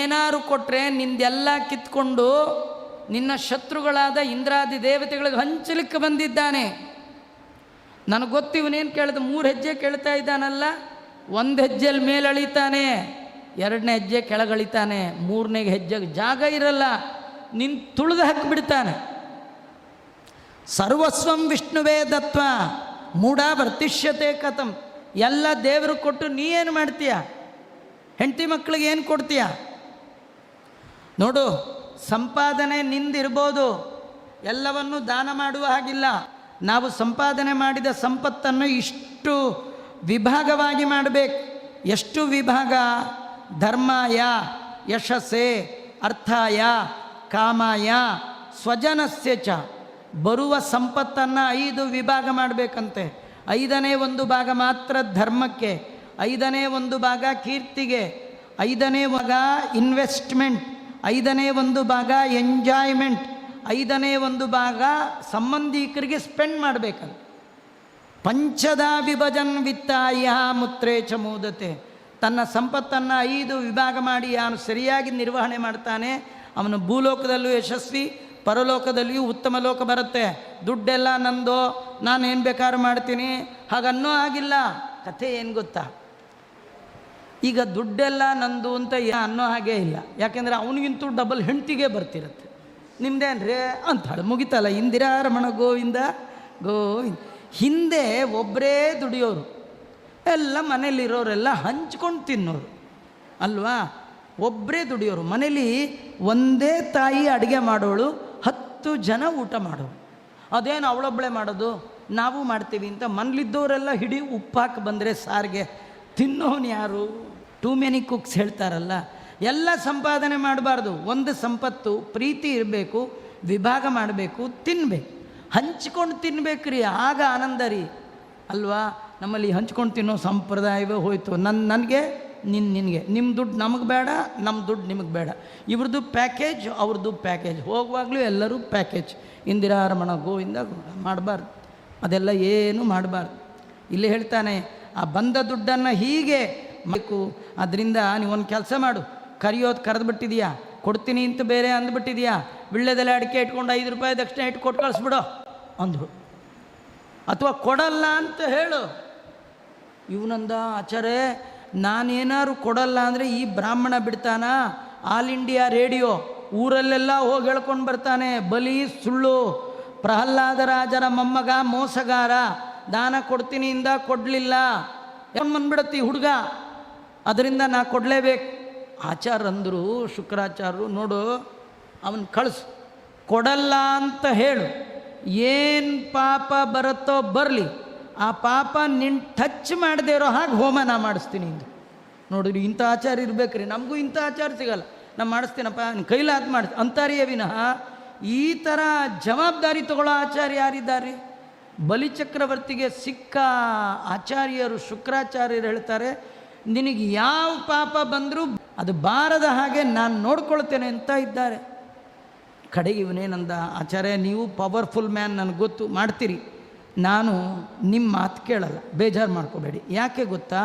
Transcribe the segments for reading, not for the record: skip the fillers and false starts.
ಏನಾರು ಕೊಟ್ಟರೆ ನಿಂದೆಲ್ಲ ಕಿತ್ಕೊಂಡು ನಿನ್ನ ಶತ್ರುಗಳಾದ ಇಂದ್ರಾದಿ ದೇವತೆಗಳಿಗೆ ಹಂಚಲಿಕ್ಕೆ ಬಂದಿದ್ದಾನೆ. ನನಗೆ ಗೊತ್ತು ಇವನೇನು ಕೇಳಿದ, 3 ಹೆಜ್ಜೆ ಕೇಳ್ತಾ ಇದ್ದಾನಲ್ಲ, 1 ಹೆಜ್ಜೆಯಲ್ಲಿ ಮೇಲಳಿತಾನೆ, 2ನೇ ಹೆಜ್ಜೆ ಕೆಳಗಳಿತಾನೆ, 3ನೇ ಹೆಜ್ಜೆಗೆ ಜಾಗ ಇರಲ್ಲ, ನಿನ್ನ ತುಳಿದು ಹಾಕಿಬಿಡ್ತಾನೆ. ಸರ್ವಸ್ವಂ ವಿಷ್ಣುವೇ ದತ್ವ ಮೂಢ ವರ್ತಿಷ್ಯತೆ ಕಥಂ. ಎಲ್ಲ ದೇವರು ಕೊಟ್ಟು ನೀ ಏನು ಮಾಡ್ತೀಯ? ಹೆಂಡತಿ ಮಕ್ಕಳಿಗೆ ಏನು ಕೊಡ್ತೀಯ? ನೋಡು, ಸಂಪಾದನೆ ನಿಂದಿರ್ಬೋದು, ಎಲ್ಲವನ್ನು ದಾನ ಮಾಡುವ ಹಾಗಿಲ್ಲ. ನಾವು ಸಂಪಾದನೆ ಮಾಡಿದ ಸಂಪತ್ತನ್ನು ಇಷ್ಟು ವಿಭಾಗವಾಗಿ ಮಾಡಬೇಕು. ಎಷ್ಟು ವಿಭಾಗ? ಧರ್ಮಾಯ, ಯಶಸ್ಸೇ, ಅರ್ಥಾಯ, ಕಾಮಾಯ, ಸ್ವಜನಸ್ಯ ಚ. ಬರುವ ಸಂಪತ್ತನ್ನು 5 ವಿಭಾಗ ಮಾಡಬೇಕಂತೆ. 5ನೇ 1 ಭಾಗ ಮಾತ್ರ ಧರ್ಮಕ್ಕೆ, 5ನೇ 1 ಭಾಗ ಕೀರ್ತಿಗೆ, 5ನೇ ಭಾಗ ಇನ್ವೆಸ್ಟ್ಮೆಂಟ್, 5ನೇ 1 ಭಾಗ ಎಂಜಾಯ್ಮೆಂಟ್, 5ನೇ 1 ಭಾಗ ಸಂಬಂಧಿಕರಿಗೆ ಸ್ಪೆಂಡ್ ಮಾಡಬೇಕಂತ. ಪಂಚದಾ ವಿಭಜನ್ ವಿತ್ತಾಯ ಮುತ್ರೇ ಚ ಮೋದತೆ. ತನ್ನ ಸಂಪತ್ತನ್ನು 5 ವಿಭಾಗ ಮಾಡಿ ಅವನು ಸರಿಯಾಗಿ ನಿರ್ವಹಣೆ ಮಾಡ್ತಾನೆ, ಅವನು ಭೂಲೋಕದಲ್ಲೂ ಯಶಸ್ವಿ, ಪರಲೋಕದಲ್ಲಿಯೂ ಉತ್ತಮ ಲೋಕ ಬರುತ್ತೆ. ದುಡ್ಡೆಲ್ಲ ನಂದು, ನಾನು ಏನು ಬೇಕಾದ್ರೂ ಮಾಡ್ತೀನಿ ಹಾಗನ್ನೋ ಆಗಿಲ್ಲ. ಕಥೆ ಏನು ಗೊತ್ತಾ? ಈಗ ದುಡ್ಡೆಲ್ಲ ನಂದು ಅಂತ ಅನ್ನೋ ಹಾಗೇ ಇಲ್ಲ. ಯಾಕೆಂದರೆ ಅವನಿಗಿಂತೂ ಡಬಲ್ ಹೆಂಡ್ತಿಗೆ ಬರ್ತಿರುತ್ತೆ. ನಿಮ್ದೇನ್ರಿ ಅಂತಾಳೆ, ಮುಗಿತಲ್ಲ. ಇಂದಿರಾ ರಮಣ ಗೋವಿಂದ ಗೋವಿಂದ. ಹಿಂದೆ ಒಬ್ಬರೇ ದುಡಿಯೋರು, ಎಲ್ಲ ಮನೇಲಿರೋರೆಲ್ಲ ಹಂಚ್ಕೊಂಡು ತಿನ್ನೋರು ಅಲ್ವಾ? ಒಬ್ಬರೇ ದುಡಿಯೋರು. ಮನೇಲಿ ಒಂದೇ ತಾಯಿ ಅಡುಗೆ ಮಾಡೋಳು, 10 ಜನ ಊಟ ಮಾಡೋರು. ಅದೇನು ಅವಳೊಬ್ಬಳೆ ಮಾಡೋದು, ನಾವು ಮಾಡ್ತೀವಿ ಅಂತ ಮನೇಲಿದ್ದವರೆಲ್ಲ ಹಿಡಿ ಉಪ್ಪು ಹಾಕಿ ಬಂದರೆ ಸಾರಿಗೆ ತಿನ್ನೋನು ಯಾರು? ಟೂ ಮೆನಿ ಕುಕ್ಸ್ ಹೇಳ್ತಾರಲ್ಲ. ಎಲ್ಲ ಸಂಪಾದನೆ ಮಾಡಬಾರ್ದು. ಒಂದು ಸಂಪತ್ತು ಪ್ರೀತಿ ಇರಬೇಕು, ವಿಭಾಗ ಮಾಡಬೇಕು, ತಿನ್ನಬೇಕು, ಹಂಚ್ಕೊಂಡು ತಿನ್ಬೇಕ್ರಿ, ಆಗ ಆನಂದ ರೀ ಅಲ್ವಾ? ನಮ್ಮಲ್ಲಿ ಹಂಚ್ಕೊಂಡು ತಿನ್ನೋ ಸಂಪ್ರದಾಯವೇ ಹೋಯ್ತು. ನನಗೆ ನಿನಗೆ, ನಿಮ್ಮ ದುಡ್ಡು ನಮಗೆ ಬೇಡ, ನಮ್ಮ ದುಡ್ಡು ನಿಮಗೆ ಬೇಡ. ಇವ್ರದ್ದು ಪ್ಯಾಕೇಜ್, ಅವ್ರದ್ದು ಪ್ಯಾಕೇಜ್, ಹೋಗುವಾಗಲೂ ಎಲ್ಲರೂ ಪ್ಯಾಕೇಜ್. ಇಂದಿರಾ ರಮಣ ಗೋವಿಂದ ಮಾಡಬಾರ್ದು, ಅದೆಲ್ಲ ಏನು ಮಾಡಬಾರ್ದು. ಇಲ್ಲಿ ಹೇಳ್ತಾನೆ, ಆ ಬಂದ ದುಡ್ಡನ್ನು ಹೀಗೆ ಬೇಕು. ಅದರಿಂದ ನೀವೊಂದು ಕೆಲಸ ಮಾಡು, ಕರೆಯೋದು ಕರೆದುಬಿಟ್ಟಿದೆಯಾ, ಕೊಡ್ತೀನಿ ಅಂತ ಬೇರೆ ಅಂದ್ಬಿಟ್ಟಿದೆಯಾ, ವಿಳ್ಳೆದೆಲೆ ಅಡಿಕೆ ಇಟ್ಕೊಂಡು 5 ರೂಪಾಯಿ ದಕ್ಷಿಣ ಇಟ್ಟು ಕೊಟ್ಟು ಕಳಿಸ್ಬಿಡೋ ಅಂದರು. ಅಥವಾ ಕೊಡಲ್ಲ ಅಂತ ಹೇಳು. ಇವನಂದ, ಆಚಾರ್ಯ ನಾನೇನಾದ್ರು ಕೊಡಲ್ಲ ಅಂದರೆ ಈ ಬ್ರಾಹ್ಮಣ ಬಿಡ್ತಾನ? ಆಲ್ ಇಂಡಿಯಾ ರೇಡಿಯೋ ಊರಲ್ಲೆಲ್ಲ ಹೋಗಿ ಹೇಳ್ಕೊಂಡು ಬರ್ತಾನೆ, ಬಲಿ ಸುಳ್ಳು, ಪ್ರಹ್ಲಾದ ರಾಜರ ಮೊಮ್ಮಗ ಮೋಸಗಾರ, ದಾನ ಕೊಡ್ತೀನಿ ಇಂದ ಕೊಡಲಿಲ್ಲ, ಏನು ಬಂದ್ಬಿಡತ್ತಿ ಹುಡುಗ, ಅದರಿಂದ ನಾ ಕೊಡಲೇಬೇಕು. ಆಚಾರ್ಯಂದರು, ಶುಕ್ರಾಚಾರ್ಯರು, ನೋಡು ಅವನು ಕಳಿಸು, ಕೊಡಲ್ಲ ಅಂತ ಹೇಳು, ಏನು ಪಾಪ ಬರುತ್ತೋ ಬರಲಿ, ಆ ಪಾಪ ನಿನ್ನ ಟಚ್ ಮಾಡದೇ ಇರೋ ಹಾಗೆ ಹೋಮ ನಾ ಮಾಡಿಸ್ತೀನಿ ಇಂದು. ನೋಡಿರಿ, ಇಂಥ ಆಚಾರ ಇರ್ಬೇಕ್ರಿ. ನಮಗೂ ಇಂಥ ಆಚಾರ ಸಿಗಲ್ಲ. ನಾನು ಮಾಡಿಸ್ತೀನಪ್ಪ, ನಿನ್ನ ಕೈಲಾದ ಮಾಡಿಸ್ ಅಂತಾರಿಯೇ ವಿನಃ ಈ ಥರ ಜವಾಬ್ದಾರಿ ತಗೊಳ್ಳೋ ಆಚಾರ್ಯ ಯಾರಿದ್ದಾರೆ? ಬಲಿಚಕ್ರವರ್ತಿಗೆ ಸಿಕ್ಕ ಆಚಾರ್ಯರು ಶುಕ್ರಾಚಾರ್ಯರು ಹೇಳ್ತಾರೆ, ನಿನಗೆ ಯಾವ ಪಾಪ ಬಂದರೂ ಅದು ಬಾರದ ಹಾಗೆ ನಾನು ನೋಡ್ಕೊಳ್ತೇನೆ ಅಂತ ಇದ್ದಾರೆ. ಕಡೆಗೆ ಇವನೇನಂದ, ಆಚಾರ್ಯ ನೀವು ಪವರ್ಫುಲ್ ಮ್ಯಾನ್, ನನಗೆ ಗೊತ್ತು, ಮಾಡ್ತೀರಿ, ನಾನು ನಿಮ್ಮ ಮಾತು ಕೇಳಲ್ಲ, ಬೇಜಾರು ಮಾಡ್ಕೋಬೇಡಿ. ಯಾಕೆ ಗೊತ್ತಾ,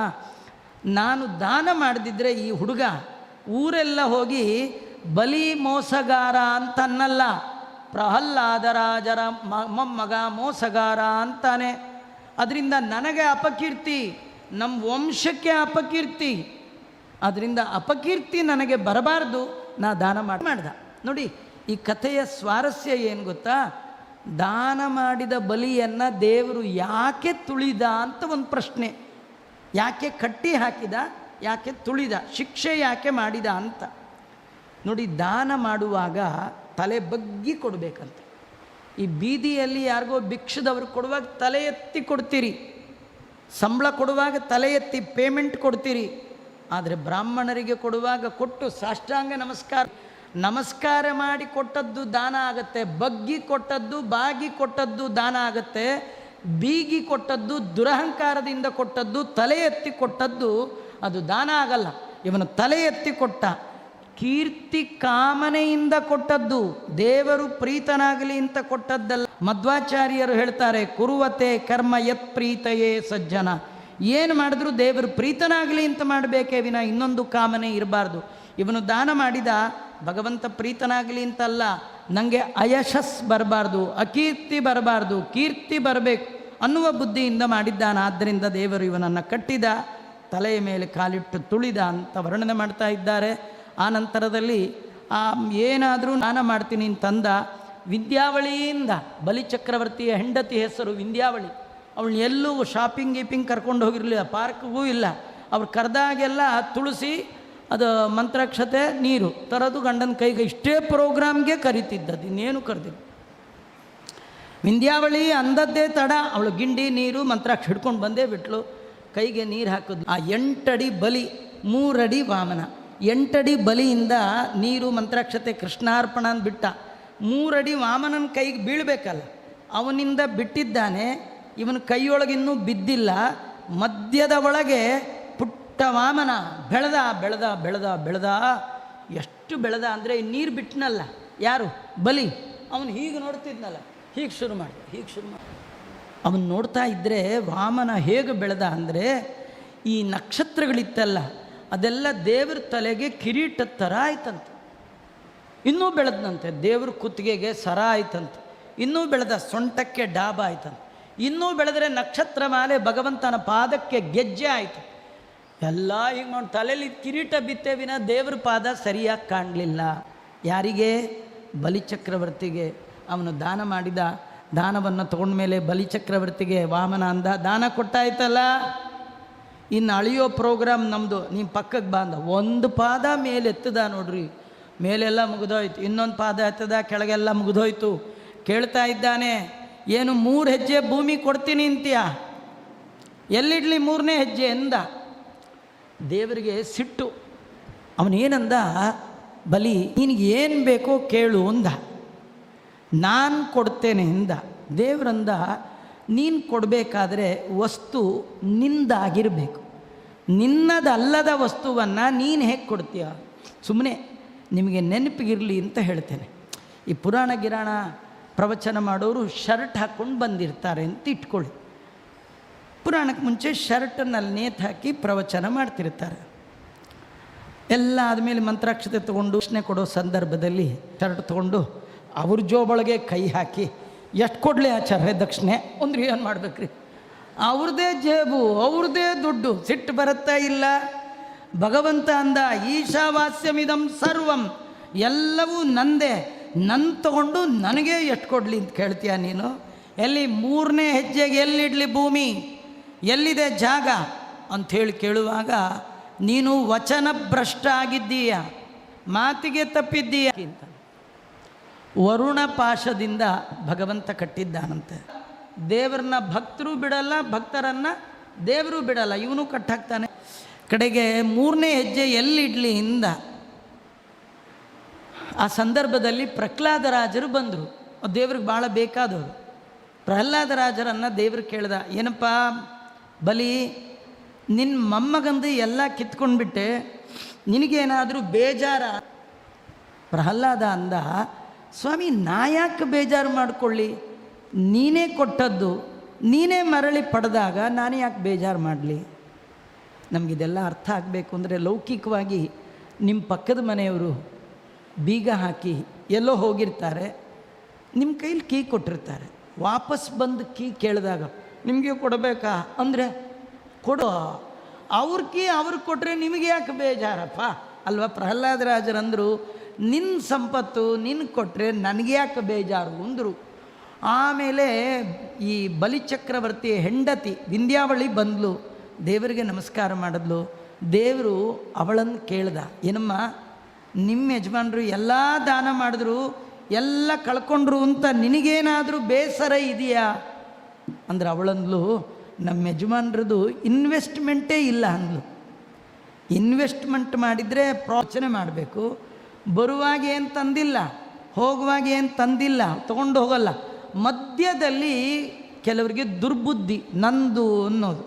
ನಾನು ದಾನ ಮಾಡದಿದ್ದರೆ ಈ ಹುಡುಗ ಊರೆಲ್ಲ ಹೋಗಿ ಬಲಿ ಮೋಸಗಾರ ಅಂತ ಅನ್ನಲ್ಲ, ಪ್ರಹ್ಲಾದ ರಾಜರ ಮೊಮ್ಮಗ ಮೋಸಗಾರ ಅಂತಾನೆ. ಅದರಿಂದ ನನಗೆ ಅಪಕೀರ್ತಿ, ನಮ್ಮ ವಂಶಕ್ಕೆ ಅಪಕೀರ್ತಿ. ಅದರಿಂದ ಅಪಕೀರ್ತಿ ನನಗೆ ಬರಬಾರ್ದು, ನಾ ದಾನ ಮಾಡ್ದ. ನೋಡಿ ಈ ಕಥೆಯ ಸ್ವಾರಸ್ಯ ಏನು ಗೊತ್ತಾ? ದಾನ ಮಾಡಿದ ಬಲಿಯನ್ನು ದೇವರು ಯಾಕೆ ತುಳಿದ ಅಂತ ಒಂದು ಪ್ರಶ್ನೆ. ಯಾಕೆ ಕಟ್ಟಿ ಹಾಕಿದ, ಯಾಕೆ ತುಳಿದ, ಶಿಕ್ಷೆ ಯಾಕೆ ಮಾಡಿದ ಅಂತ. ನೋಡಿ, ದಾನ ಮಾಡುವಾಗ ತಲೆ ಬಗ್ಗಿ ಕೊಡಬೇಕಂತ. ಈ ಬೀದಿಯಲ್ಲಿ ಯಾರಿಗೋ ಭಿಕ್ಷದವ್ರು ಕೊಡುವಾಗ ತಲೆ ಎತ್ತಿ ಕೊಡ್ತೀರಿ, ಸಂಬಳ ಕೊಡುವಾಗ ತಲೆ ಎತ್ತಿ ಪೇಮೆಂಟ್ ಕೊಡ್ತೀರಿ. ಆದರೆ ಬ್ರಾಹ್ಮಣರಿಗೆ ಕೊಡುವಾಗ ಕೊಟ್ಟು ಸಾಷ್ಟಾಂಗ ನಮಸ್ಕಾರ ಮಾಡಿ ಕೊಟ್ಟದ್ದು ದಾನ ಆಗತ್ತೆ, ಬಗ್ಗಿ ಕೊಟ್ಟದ್ದು ಬಾಗಿ ಕೊಟ್ಟದ್ದು ದಾನ ಆಗತ್ತೆ, ಬೀಗಿ ಕೊಟ್ಟದ್ದು ದುರಹಂಕಾರದಿಂದ ಕೊಟ್ಟದ್ದು ತಲೆ ಎತ್ತಿ ಕೊಟ್ಟದ್ದು ಅದು ದಾನ ಆಗಲ್ಲ. ಇವನು ತಲೆ ಎತ್ತಿ ಕೊಟ್ಟ, ಕೀರ್ತಿ ಕಾಮನೆಯಿಂದ ಕೊಟ್ಟದ್ದು, ದೇವರು ಪ್ರೀತನಾಗಲಿ ಅಂತ ಕೊಟ್ಟದ್ದಲ್ಲ. ಮಧ್ವಾಚಾರ್ಯರು ಹೇಳ್ತಾರೆ, ಕುರುವತೆ ಕರ್ಮ ಯತ್ ಪ್ರೀತಯೇ ಸಜ್ಜನ. ಏನು ಮಾಡಿದ್ರು ದೇವರು ಪ್ರೀತನಾಗಲಿ ಅಂತ ಮಾಡಬೇಕೇ ವಿನ ಇನ್ನೊಂದು ಕಾಮನೆ ಇರಬಾರ್ದು. ಇವನು ದಾನ ಮಾಡಿದ ಭಗವಂತ ಪ್ರೀತನಾಗಲಿ ಅಂತಲ್ಲ, ನನಗೆ ಅಯಶಸ್ ಬರಬಾರ್ದು, ಅಕೀರ್ತಿ ಬರಬಾರ್ದು, ಕೀರ್ತಿ ಬರಬೇಕು ಅನ್ನುವ ಬುದ್ಧಿಯಿಂದ ಮಾಡಿದ್ದಾನೆ. ಆದ್ದರಿಂದ ದೇವರು ಇವನನ್ನು ಕಟ್ಟಿದ, ತಲೆಯ ಮೇಲೆ ಕಾಲಿಟ್ಟು ತುಳಿದ ಅಂತ ವರ್ಣನೆ ಮಾಡ್ತಾ ಇದ್ದಾರೆ. ಆ ನಂತರದಲ್ಲಿ ಏನಾದರೂ ದಾನ ಮಾಡ್ತೀನಿ ಅಂತಂದ. ವಿಂಧ್ಯಾವಳಿಯಿಂದ, ಬಲಿಚಕ್ರವರ್ತಿಯ ಹೆಂಡತಿ ಹೆಸರು ವಿಂಧ್ಯಾವಳಿ. ಅವಳು ಎಲ್ಲೂ ಶಾಪಿಂಗ್ ಗೀಪಿಂಗ್ ಕರ್ಕೊಂಡು ಹೋಗಿರಲಿಲ್ಲ, ಪಾರ್ಕ್ಗೂ ಇಲ್ಲ. ಅವ್ರು ಕರೆದಾಗೆಲ್ಲ ತುಳಸಿ, ಅದು ಮಂತ್ರಾಕ್ಷತೆ, ನೀರು ತರೋದು ಗಂಡನ ಕೈಗೆ. ಇಷ್ಟೇ ಪ್ರೋಗ್ರಾಮ್ಗೆ ಕರಿತಿದ್ದದ್ದು, ಇನ್ನೇನು ಕರೆದಿಲ್ಲ. ವಿಂಧ್ಯಾವಳಿ ಅಂದದ್ದೇ ತಡ, ಅವಳು ಗಿಂಡಿ ನೀರು ಮಂತ್ರಾಕ್ಷ ಹಿಡ್ಕೊಂಡು ಬಂದೇ ಬಿಟ್ಲು. ಕೈಗೆ ನೀರು ಹಾಕಿದ್ಲು. ಆ 8 ಅಡಿ ಬಲಿ, 3 ಅಡಿ ವಾಮನ. 8 ಅಡಿ ಬಲಿಯಿಂದ ನೀರು ಮಂತ್ರಾಕ್ಷತೆ ಕೃಷ್ಣಾರ್ಪಣ ಬಿಟ್ಟ. 3 ಅಡಿ ವಾಮನನ ಕೈಗೆ ಬೀಳಬೇಕಲ್ಲ, ಅವನಿಂದ ಬಿಟ್ಟಿದ್ದಾನೆ. ಇವನ ಕೈಯೊಳಗಿನ್ನೂ ಬಿದ್ದಿಲ್ಲ. ಮಧ್ಯದ ಒಳಗೆ ಪುಟ್ಟ ವಾಮನ ಬೆಳೆದ ಬೆಳೆದ ಬೆಳೆದ ಬೆಳೆದ. ಎಷ್ಟು ಬೆಳೆದ ಅಂದರೆ, ನೀರು ಬಿಟ್ಟನಲ್ಲ ಯಾರು, ಬಲಿ, ಅವನು ಹೀಗೆ ನೋಡ್ತಿದ್ನಲ್ಲ, ಹೀಗೆ ಶುರು ಮಾಡಿ. ಅವನು ನೋಡ್ತಾ ಇದ್ದರೆ ವಾಮನ ಹೇಗೆ ಬೆಳೆದ ಅಂದರೆ, ಈ ನಕ್ಷತ್ರಗಳಿತ್ತಲ್ಲ ಅದೆಲ್ಲ ದೇವ್ರ ತಲೆಗೆ ಕಿರೀಟದ ಥರ ಆಯ್ತಂತೆ. ಇನ್ನೂ ಬೆಳೆದಂತೆ, ದೇವ್ರ ಕುತ್ತಿಗೆಗೆ ಸರ ಆಯ್ತಂತೆ. ಇನ್ನೂ ಬೆಳೆದ ಸೊಂಟಕ್ಕೆ ಡಾಬ ಆಯ್ತಂತೆ. ಇನ್ನೂ ಬೆಳೆದರೆ ನಕ್ಷತ್ರ ಮಾಲೆ ಭಗವಂತನ ಪಾದಕ್ಕೆ ಗೆಜ್ಜೆ ಆಯಿತು. ಎಲ್ಲ ಈಗ ನೋಡಿ ತಲೆಯಲ್ಲಿ ಕಿರೀಟ ಬಿತ್ತೇವಿನ ದೇವ್ರ ಪಾದ ಸರಿಯಾಗಿ ಕಾಣಲಿಲ್ಲ. ಯಾರಿಗೆ? ಬಲಿಚಕ್ರವರ್ತಿಗೆ. ಅವನು ದಾನ ಮಾಡಿದ. ದಾನವನ್ನು ತೊಗೊಂಡ್ಮೇಲೆ ಬಲಿಚಕ್ರವರ್ತಿಗೆ ವಾಮನ ಅಂದ, ದಾನ ಕೊಟ್ಟಾಯ್ತಲ್ಲ, ಇನ್ನು ಅಳಿಯೋ ಪ್ರೋಗ್ರಾಮ್ ನಮ್ಮದು, ನಿಮ್ಮ ಪಕ್ಕಕ್ಕೆ ಬಂದ. ಒಂದು ಪಾದ ಮೇಲೆ ಎತ್ತದ ನೋಡ್ರಿ, ಮೇಲೆಲ್ಲ ಮುಗಿದೋಯ್ತು. ಇನ್ನೊಂದು ಪಾದ ಎತ್ತದ, ಕೆಳಗೆಲ್ಲ ಮುಗಿದೋಯ್ತು. ಕೇಳ್ತಾ ಇದ್ದಾನೆ, ಏನು 3 ಹೆಜ್ಜೆ ಭೂಮಿ ಕೊಡ್ತೀನಿ ಅಂತೀಯ, ಎಲ್ಲಿಡ್ಲಿ 3ನೇ ಹೆಜ್ಜೆ ಎಂದ. ದೇವರಿಗೆ ಸಿಟ್ಟು. ಅವನೇನಂದ, ಬಲಿ ನಿನಗೆ ಏನು ಬೇಕೋ ಕೇಳು ಅಂದ. ನಾನು ಕೊಡ್ತೇನೆ ಎಂದ. ದೇವರಂದ, ನೀನು ಕೊಡಬೇಕಾದ್ರೆ ವಸ್ತು ನಿಂದಾಗಿರಬೇಕು. ನಿನ್ನದಲ್ಲದ ವಸ್ತುವನ್ನು ನೀನು ಹೇಗೆ ಕೊಡ್ತೀಯ? ಸುಮ್ಮನೆ ನಿಮಗೆ ನೆನಪಿಗಿರಲಿ ಅಂತ ಹೇಳ್ತೇನೆ. ಈ ಪುರಾಣ ಗಿರಾಣ ಪ್ರವಚನ ಮಾಡೋರು ಶರ್ಟ್ ಹಾಕ್ಕೊಂಡು ಬಂದಿರ್ತಾರೆ ಅಂತ ಇಟ್ಕೊಳ್ಳಿ. ಪುರಾಣಕ್ಕೆ ಮುಂಚೆ ಶರ್ಟನ್ನಲ್ಲಿ ನೇತು ಹಾಕಿ ಪ್ರವಚನ ಮಾಡ್ತಿರ್ತಾರೆ. ಎಲ್ಲ ಆದಮೇಲೆ ಮಂತ್ರಾಕ್ಷತೆ ತೊಗೊಂಡು ಪ್ರಶ್ನೆ ಕೊಡೋ ಸಂದರ್ಭದಲ್ಲಿ ಶರ್ಟ್ ತೊಗೊಂಡು ಅವ್ರ ಜೋಬೊಳಗೆ ಕೈ ಹಾಕಿ, ಎಷ್ಟು ಕೊಡಲಿ ಆಚಾರ್ಯ ದಕ್ಷಿಣೆ ಅಂದ್ರೆ ಏನು ಮಾಡ್ಬೇಕ್ರಿ? ಅವ್ರದ್ದೇ ಜೇಬು, ಅವ್ರದ್ದೇ ದುಡ್ಡು. ಸಿಟ್ಟು ಬರುತ್ತಾ ಇಲ್ಲ? ಭಗವಂತ ಅಂದ, ಈಶಾವಾಸ್ಯಮಿದಂ ಸರ್ವಂ, ಎಲ್ಲವೂ ನಂದೇ, ನನ್ನ ತಗೊಂಡು ನನಗೆ ಎಷ್ಟು ಕೊಡಲಿ ಅಂತ ಕೇಳ್ತೀಯ ನೀನು? ಎಲ್ಲಿ 3ನೇ ಹೆಜ್ಜೆಗೆ ಎಲ್ಲಿಡಲಿ ಭೂಮಿ, ಎಲ್ಲಿದೆ ಜಾಗ ಅಂಥೇಳಿ ಕೇಳುವಾಗ, ನೀನು ವಚನ ಭ್ರಷ್ಟ ಆಗಿದ್ದೀಯ, ಮಾತಿಗೆ ತಪ್ಪಿದ್ದೀಯ ಅಂತ ವರುಣ ಪಾಶದಿಂದ ಭಗವಂತ ಕಟ್ಟಿದ್ದಾನಂತೆ. ದೇವರನ್ನ ಭಕ್ತರು ಬಿಡಲ್ಲ, ಭಕ್ತರನ್ನು ದೇವರು ಬಿಡಲ್ಲ, ಇವನು ಕಟ್ಟಾಕ್ತಾನೆ. ಕಡೆಗೆ 3ನೇ ಹೆಜ್ಜೆ ಎಲ್ಲಿಡ್ಲಿ ಇಂದ. ಆ ಸಂದರ್ಭದಲ್ಲಿ ಪ್ರಹ್ಲಾದರಾಜರು ಬಂದರು. ದೇವ್ರಿಗೆ ಭಾಳ ಬೇಕಾದವರು. ಪ್ರಹ್ಲಾದರಾಜರನ್ನು ದೇವರು ಕೇಳ್ದ, ಏನಪ್ಪ ಬಲಿ, ನಿನ್ನ ಮೊಮ್ಮಗಂದು ಎಲ್ಲ ಕಿತ್ಕೊಂಡ್ಬಿಟ್ಟೆ, ನಿನಗೇನಾದರೂ ಬೇಜಾರ? ಪ್ರಹ್ಲಾದ ಅಂದ, ಸ್ವಾಮಿ ನಾ ಯಾಕೆ ಬೇಜಾರು ಮಾಡಿಕೊಳ್ಳಿ, ನೀನೇ ಕೊಟ್ಟದ್ದು, ನೀನೇ ಮರಳಿ ಪಡೆದಾಗ ನಾನು ಯಾಕೆ ಬೇಜಾರು ಮಾಡಲಿ? ನಮಗಿದೆಲ್ಲ ಅರ್ಥ ಆಗಬೇಕು ಅಂದರೆ, ಲೌಕಿಕವಾಗಿ ನಿಮ್ಮ ಪಕ್ಕದ ಮನೆಯವರು ಬೀಗ ಹಾಕಿ ಎಲ್ಲೋ ಹೋಗಿರ್ತಾರೆ, ನಿಮ್ಮ ಕೈಲಿ ಕೀ ಕೊಟ್ಟಿರ್ತಾರೆ. ವಾಪಸ್ ಬಂದು ಕೀ ಕೇಳಿದಾಗ ನಿಮಗೆ ಕೊಡಬೇಕಾ ಅಂದರೆ ಕೊಡು. ಅವ್ರ ಕೀ ಅವ್ರಿಗೆ ಕೊಟ್ಟರೆ ನಿಮಗೆ ಯಾಕೆ ಬೇಜಾರಪ್ಪ ಅಲ್ವಾ? ಪ್ರಹ್ಲಾದರಾಜರಂದರು, ನಿನ್ನ ಸಂಪತ್ತು ನಿನ್ನ ಕೊಟ್ಟರೆ ನನಗೆ ಯಾಕೆ ಬೇಜಾರು ಅಂದರು. ಆಮೇಲೆ ಈ ಬಲಿಚಕ್ರವರ್ತಿ ಹೆಂಡತಿ ವಿಂಧ್ಯಾವಳಿ ಬಂದಳು, ದೇವರಿಗೆ ನಮಸ್ಕಾರ ಮಾಡಿದ್ಲು. ದೇವರು ಅವಳನ್ನು ಕೇಳ್ದ, ಏನಮ್ಮ ನಿಮ್ಮ ಯಜಮಾನರು ಎಲ್ಲ ದಾನ ಮಾಡಿದ್ರು, ಎಲ್ಲ ಕಳ್ಕೊಂಡ್ರು ಅಂತ ನಿನಗೇನಾದರೂ ಬೇಸರ ಇದೆಯಾ ಅಂದ್ರೆ ಅವಳಂದ್ಲು, ನಮ್ಮ ಯಜಮಾನ್ರದ್ದು ಇನ್ವೆಸ್ಟ್ಮೆಂಟೇ ಇಲ್ಲ ಅಂದ್ಲು. ಇನ್ವೆಸ್ಟ್ಮೆಂಟ್ ಮಾಡಿದರೆ ಪ್ರವಚನೆ ಮಾಡಬೇಕು, ಬರುವಾಗ ಏನು ತಂದಿಲ್ಲ, ಹೋಗುವಾಗ ಏನು ತಂದಿಲ್ಲ, ತೊಗೊಂಡು ಹೋಗಲ್ಲ. ಮಧ್ಯದಲ್ಲಿ ಕೆಲವರಿಗೆ ದುರ್ಬುದ್ಧಿ, ನಂದು ಅನ್ನೋದು.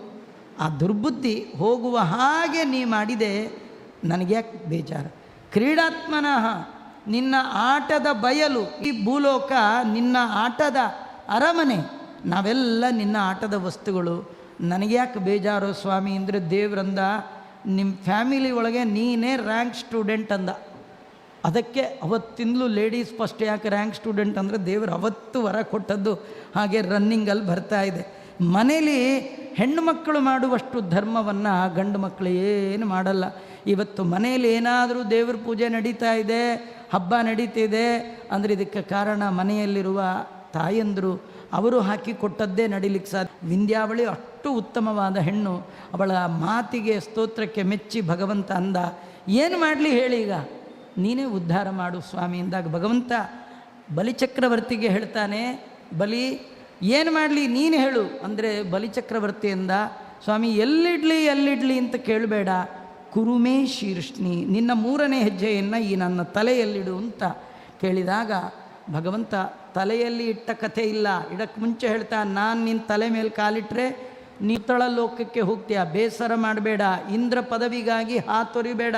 ಆ ದುರ್ಬುದ್ಧಿ ಹೋಗುವ ಹಾಗೆ ನೀ ಮಾಡಿದೆ, ನನಗ್ಯಾಕೆ ಬೇಜಾರು? ಕ್ರೀಡಾತ್ಮನಃ, ನಿನ್ನ ಆಟದ ಬಯಲು, ಈ ಭೂಲೋಕ ನಿನ್ನ ಆಟದ ಅರಮನೆ, ನಾವೆಲ್ಲ ನಿನ್ನ ಆಟದ ವಸ್ತುಗಳು, ನನಗ್ಯಾಕೆ ಬೇಜಾರು ಸ್ವಾಮಿ ಅಂದರೆ ದೇವರಂದ, ನಿಮ್ಮ ಫ್ಯಾಮಿಲಿ ಒಳಗೆ ನೀನೇ ರ್ಯಾಂಕ್ ಸ್ಟೂಡೆಂಟ್ ಅಂದ. ಅದಕ್ಕೆ ಅವತ್ತಿಂದಲೂ ಲೇಡೀಸ್ ಫಸ್ಟ್. ಯಾಕೆ ರ್ಯಾಂಕ್ ಸ್ಟೂಡೆಂಟ್ ಅಂದರೆ ದೇವರು ಅವತ್ತು ವರ ಕೊಟ್ಟದ್ದು ಹಾಗೆ ರನ್ನಿಂಗಲ್ಲಿ ಬರ್ತಾ ಇದೆ. ಮನೇಲಿ ಹೆಣ್ಣು ಮಕ್ಕಳು ಮಾಡುವಷ್ಟು ಧರ್ಮವನ್ನು ಗಂಡು ಮಕ್ಕಳು ಏನು ಮಾಡಲ್ಲ. ಇವತ್ತು ಮನೆಯಲ್ಲಿ ಏನಾದರೂ ದೇವ್ರ ಪೂಜೆ ನಡೀತಾ ಇದೆ, ಹಬ್ಬ ನಡೀತಿದೆ ಅಂದರೆ ಇದಕ್ಕೆ ಕಾರಣ ಮನೆಯಲ್ಲಿರುವ ತಾಯಂದರು ಅವರು ಹಾಕಿ ಕೊಟ್ಟದ್ದೇ ನಡೀಲಿಕ್ಕೆ ಸಾಧ್ಯ. ವಿಂಧ್ಯಾವಳಿ ಅಷ್ಟು ಉತ್ತಮವಾದ ಹೆಣ್ಣು, ಅವಳ ಮಾತಿಗೆ ಸ್ತೋತ್ರಕ್ಕೆ ಮೆಚ್ಚಿ ಭಗವಂತ ಅಂದ, ಏನು ಮಾಡಲಿ ಹೇಳಿ, ಈಗ ನೀನೇ ಉದ್ಧಾರ ಮಾಡು ಸ್ವಾಮಿ ಎಂದಾಗ ಭಗವಂತ ಬಲಿಚಕ್ರವರ್ತಿಗೆ ಹೇಳ್ತಾನೆ, ಬಲಿ ಏನು ಮಾಡಲಿ ನೀನು ಹೇಳು ಅಂದರೆ ಬಲಿಚಕ್ರವರ್ತಿಯಿಂದ, ಸ್ವಾಮಿ ಎಲ್ಲಿಡ್ಲಿ ಅಂತ ಕೇಳಬೇಡ, ಕುರುಮೇ ಶೀರ್ಷ್ಣಿ, ನಿನ್ನ 3ನೇ ಹೆಜ್ಜೆಯನ್ನು ಈ ನನ್ನ ತಲೆಯಲ್ಲಿಡು ಅಂತ ಕೇಳಿದಾಗ ಭಗವಂತ ತಲೆಯಲ್ಲಿ ಇಟ್ಟ ಕಥೆ ಇಲ್ಲ, ಇಡಕ್ಕೆ ಮುಂಚೆ ಹೇಳ್ತಾ, ನಾನು ನಿನ್ನ ತಲೆ ಮೇಲೆ ಕಾಲಿಟ್ಟರೆ ನೀತಳ ಲೋಕಕ್ಕೆ ಹೋಗ್ತೀಯ, ಬೇಸರ ಮಾಡಬೇಡ, ಇಂದ್ರ ಪದವಿಗಾಗಿ ಹಾತೊರಿಬೇಡ,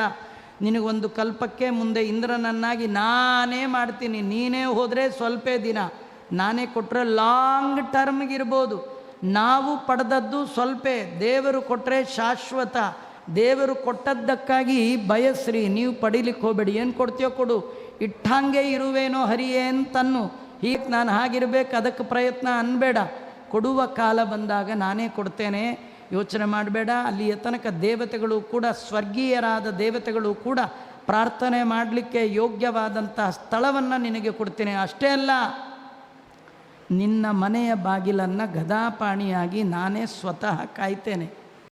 ನಿನಗೊಂದು ಕಲ್ಪಕ್ಕೆ ಮುಂದೆ ಇಂದ್ರನನ್ನಾಗಿ ನಾನೇ ಮಾಡ್ತೀನಿ, ನೀನೇ ಹೋದರೆ ಸ್ವಲ್ಪ ದಿನ, ನಾನೇ ಕೊಟ್ಟರೆ ಲಾಂಗ್ ಟರ್ಮ್ಗಿರ್ಬೋದು. ನಾವು ಪಡೆದದ್ದು ಸ್ವಲ್ಪ, ದೇವರು ಕೊಟ್ಟರೆ ಶಾಶ್ವತ. ದೇವರು ಕೊಟ್ಟದ್ದಕ್ಕಾಗಿ ಬಯಸ್ರಿ, ನೀವು ಪಡೀಲಿಕ್ಕೆ ಹೋಗಬೇಡಿ. ಏನು ಕೊಡ್ತೀಯೋ ಕೊಡು, ಇಟ್ಟಂಗೆ ಇರುವೇನೋ ಹರಿಯೇ ಅಂತನ್ನು, ಹೀಗೆ ನಾನು ಹಾಗಿರ್ಬೇಕು ಅದಕ್ಕೆ ಪ್ರಯತ್ನ ಅನ್ಬೇಡ, ಕೊಡುವ ಕಾಲ ಬಂದಾಗ ನಾನೇ ಕೊಡ್ತೇನೆ, ಯೋಚನೆ ಮಾಡಬೇಡ. ಅಲ್ಲಿಯ ತನಕ ದೇವತೆಗಳು ಕೂಡ, ಸ್ವರ್ಗೀಯರಾದ ದೇವತೆಗಳು ಕೂಡ ಪ್ರಾರ್ಥನೆ ಮಾಡಲಿಕ್ಕೆ ಯೋಗ್ಯವಾದಂತಹ ಸ್ಥಳವನ್ನು ನಿನಗೆ ಕೊಡ್ತೇನೆ. ಅಷ್ಟೇ ಅಲ್ಲ, ನಿನ್ನ ಮನೆಯ ಬಾಗಿಲನ್ನು ಗದಾಪಾಣಿಯಾಗಿ ನಾನೇ ಸ್ವತಃ ಕಾಯ್ತೇನೆ.